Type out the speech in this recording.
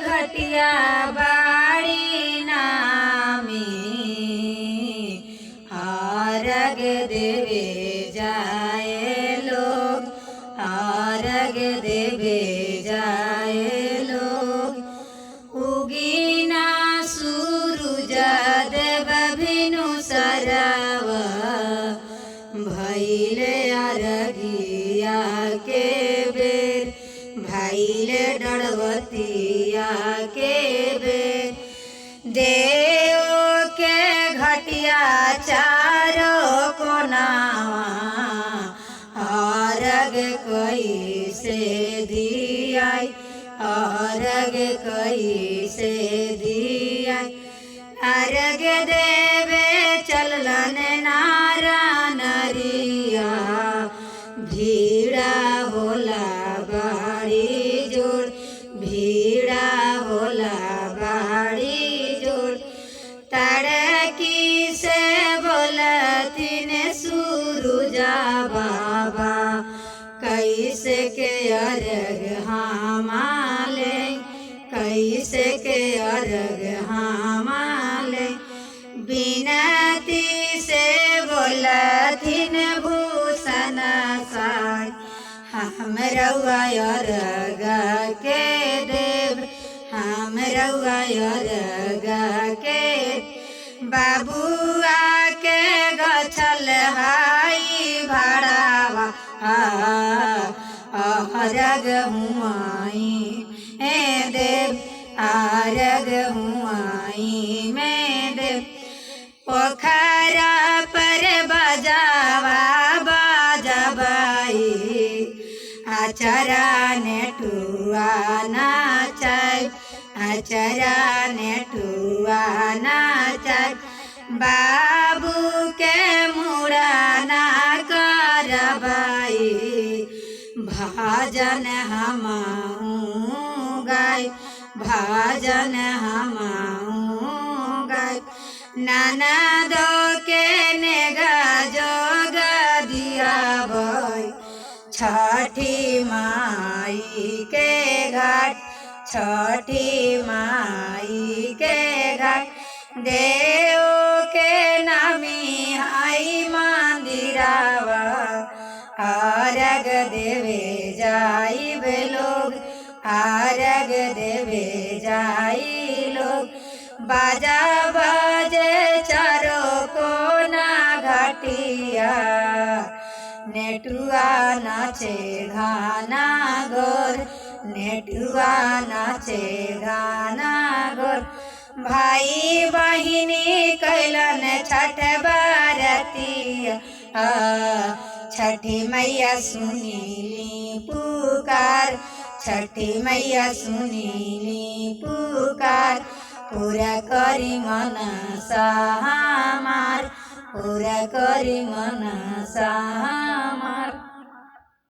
घटिया बाड़ी नामी अर्घ देवे जाए लोग, अर्घ देवे जाए लोग। उगीना सूरज देव भिनु सरव भैले अर्घिया के बेर, भैले डरवतिया के बेर। देव के घटिया चारों कोनावा अर्घ कैसे दियाई, अर्घ कैसे दियाई। अर्घ देवे चलन नारा नरिया भीड़ा होला बाड़ी जोड़, भीड़ा होला बाड़ी जोड़। तड़की से बोलतिन सूरुजा बाबा कैसे के अर्घ हमाले, कैसे के अर्घ हमाले। बिनती से बोलथिन भूषण साई हम रउआ अर्घ के देव, हम रउआ अर्घ के। बाबुआ के गछल हाई भाड़ावा अर्घ हुआई ए देव, अर्घ हुआई में देव। पोखरा पर बजावा बजबाई आचरा नेटुआ नाचाई, आचरा नेटुआ नाचाई। बाबू के मुड़ना करबाई भजन हमाऊँ गाय, भजन हमाऊँ गाय। ननदो के नेगा जोग दिया बोई छठी माई के घाट, छठी माई के घाट। देव के नामी आई मंदिरावा अर्घ देवे जाइब लोग, अर्घ देवे जाई लोग। बाजा बाजे चारो कोना घाटिया नेटुआ नाचे गाना गोर, नेटुआ नाचे गाना गोर। भाई बहिनी कैलन छठ बरतिया छठी मैया सुनीली पुकार, छठी मैया सुनीली पुकार। पूरा करी मनसा हमार, पूरा करी मनसा हमार।